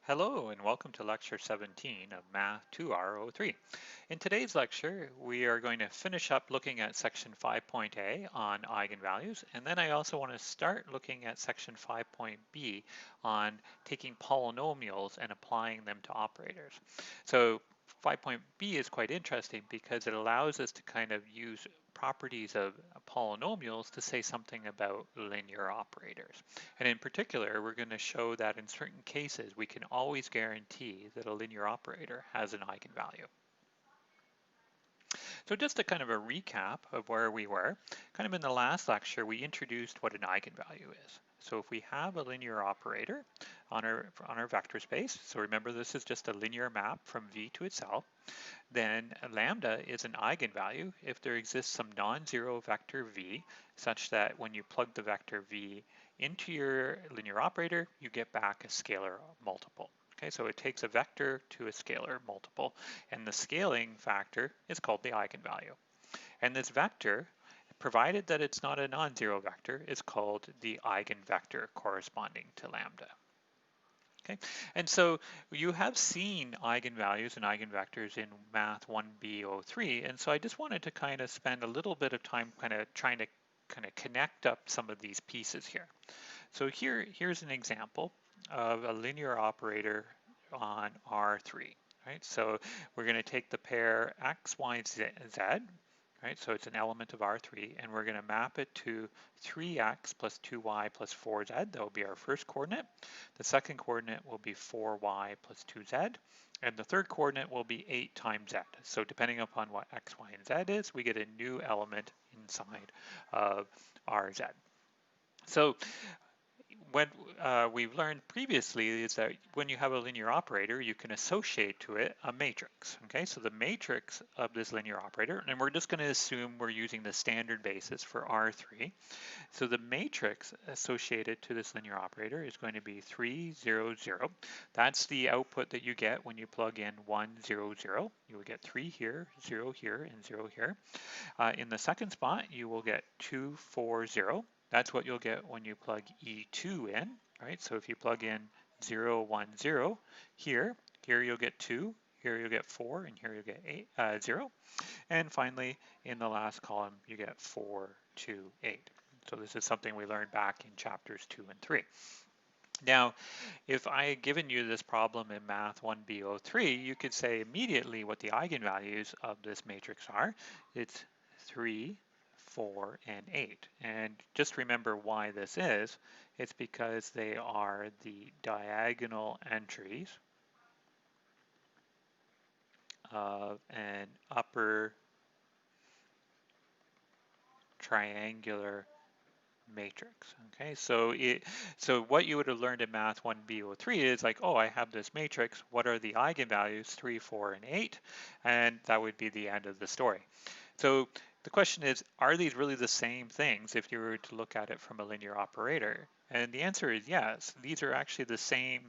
Hello and welcome to lecture 17 of Math 2R03. In today's lecture, we are going to finish up looking at section 5.A on eigenvalues, and then I also want to start looking at section 5.B on taking polynomials and applying them to operators. So 5.B is quite interesting because it allows us to kind of use properties of polynomials to say something about linear operators. And in particular, we're going to show that in certain cases, we can always guarantee that a linear operator has an eigenvalue. So just a kind of a recap of where we were, kind of in the last lecture, we introduced what an eigenvalue is. So if we have a linear operator on our vector space, so remember this is just a linear map from V to itself, then lambda is an eigenvalue if there exists some non-zero vector V such that when you plug the vector V into your linear operator, you get back a scalar multiple. Okay, so it takes a vector to a scalar multiple, and the scaling factor is called the eigenvalue. And this vector, provided that it's not a non-zero vector, is called the eigenvector corresponding to lambda. Okay, and so you have seen eigenvalues and eigenvectors in Math 1B03, and so I just wanted to kind of spend a little bit of time kind of trying to kind of connect up some of these pieces here. So here's an example of a linear operator on R3, right? So we're going to take the pair x, y, z, right? So it's an element of R3, and we're going to map it to 3x plus 2y plus 4z. That will be our first coordinate. The second coordinate will be 4y plus 2z. And the third coordinate will be 8 times z. So depending upon what x, y, and z is, we get a new element inside of Rz. So what we've learned previously is that when you have a linear operator, you can associate to it a matrix. Okay, so the matrix of this linear operator, and we're just going to assume we're using the standard basis for R3. So the matrix associated to this linear operator is going to be 3, 0, 0. That's the output that you get when you plug in 1, 0, 0. You will get 3 here, 0 here, and 0 here. In the second spot, you will get 2, 4, 0. That's what you'll get when you plug E2 in, right? So if you plug in 0, 1, 0 here you'll get 2, here you'll get 4, and here you'll get 0. And finally, in the last column, you get 4, 2, 8. So this is something we learned back in chapters 2 and 3. Now, if I had given you this problem in Math 1B03, you could say immediately what the eigenvalues of this matrix are. It's 3, 4, and 8. And just remember why this is. It's because they are the diagonal entries of an upper triangular matrix. Okay, so what you would have learned in Math 1B03 is like, oh, I have this matrix. What are the eigenvalues? 3, 4, and 8, and that would be the end of the story. So the question is, are these really the same things if you were to look at it from a linear operator? And the answer is yes. These are actually the same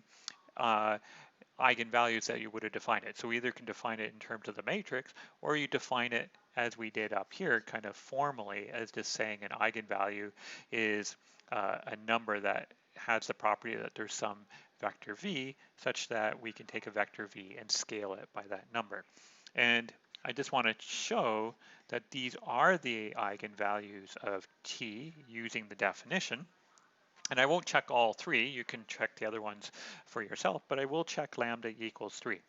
eigenvalues that you would have defined it. So we either can define it in terms of the matrix, or you define it as we did up here, kind of formally, as just saying an eigenvalue is a number that has the property that there's some vector v, such that we can take a vector v and scale it by that number. And I just want to show that these are the eigenvalues of t using the definition. And I won't check all three. You can check the other ones for yourself, but I will check lambda equals 3.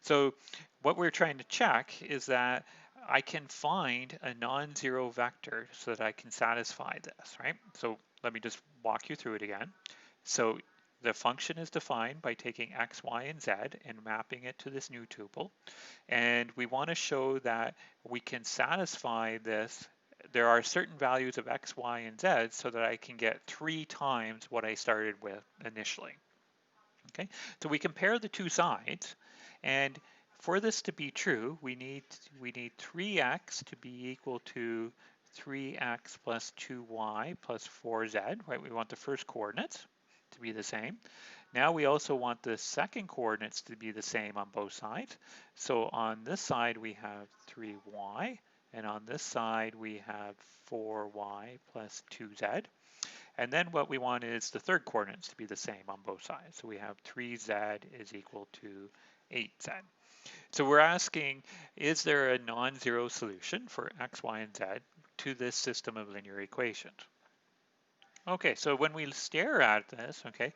So what we're trying to check is that I can find a non-zero vector so that I can satisfy this, right? So let me just walk you through it again. So the function is defined by taking x, y, and z and mapping it to this new tuple. And we want to show that we can satisfy this. There are certain values of x, y, and z so that I can get 3 times what I started with initially. Okay, so we compare the two sides, and for this to be true, we need 3x to be equal to 3x plus 2y plus 4z, right? We want the first coordinates to be the same. Now we also want the second coordinates to be the same on both sides. So on this side we have 3y, and on this side we have 4y plus 2z. And then what we want is the third coordinates to be the same on both sides. So we have 3z is equal to 8z. So we're asking, is there a non-zero solution for x, y, and z to this system of linear equations? Okay, so when we stare at this, okay,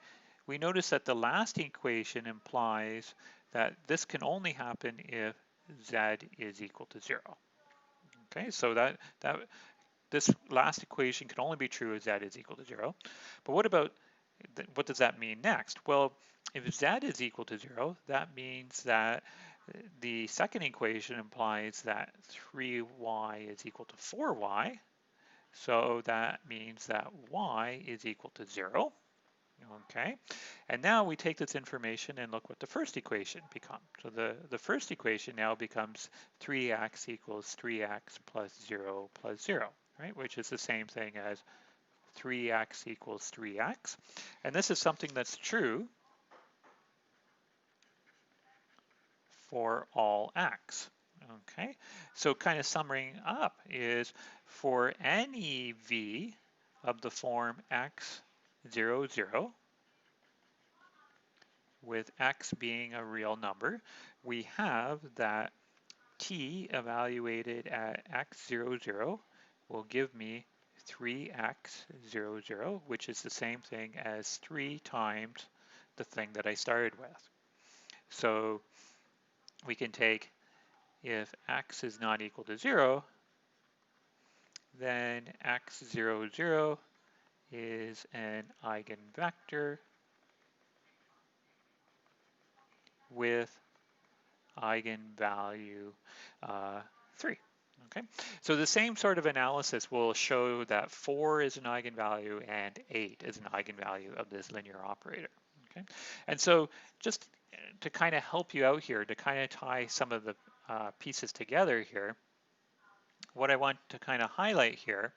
we notice that the last equation implies that this can only happen if z is equal to 0. Okay, so that this last equation can only be true if z is equal to 0. But what does that mean next? Well, if z is equal to 0, that means that the second equation implies that 3y is equal to 4y. So that means that y is equal to 0. Okay, and now we take this information and look what the first equation becomes. So the first equation now becomes 3x equals 3x plus 0 plus 0, right? Which is the same thing as 3x equals 3x. And this is something that's true for all x. Okay, so kind of summing up is for any v of the form x 0, 0, with x being a real number, we have that t evaluated at x 0, 0 will give me 3x 0, 0, which is the same thing as 3 times the thing that I started with. So we can take, if x is not equal to 0, then x 0, 0 is an eigenvector with eigenvalue 3. Okay, so the same sort of analysis will show that 4 is an eigenvalue and 8 is an eigenvalue of this linear operator. Okay, and so just to kind of help you out here, to kind of tie some of the pieces together here, what I want to kind of highlight here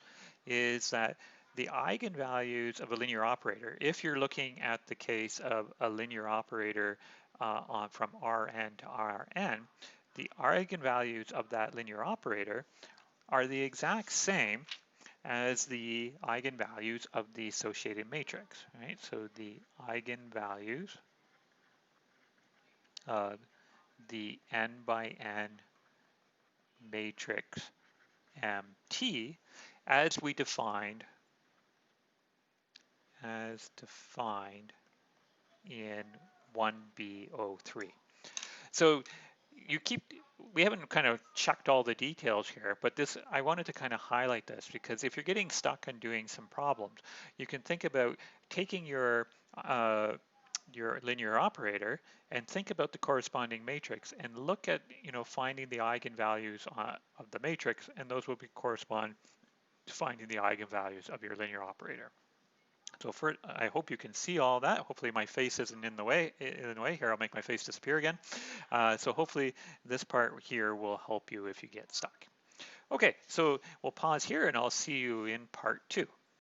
is that the eigenvalues of a linear operator, if you're looking at the case of a linear operator from Rn to Rn, the eigenvalues of that linear operator are the exact same as the eigenvalues of the associated matrix, right? So the eigenvalues of the n by n matrix MT as defined in 1B03. So we haven't kind of checked all the details here, but I wanted to kind of highlight this because if you're getting stuck on doing some problems, you can think about taking your linear operator and think about the corresponding matrix and look at, finding the eigenvalues of the matrix, and those will correspond to finding the eigenvalues of your linear operator. So I hope you can see all that. Hopefully my face isn't in the way here. I'll make my face disappear again. So hopefully this part here will help you if you get stuck. Okay, so we'll pause here and I'll see you in part 2.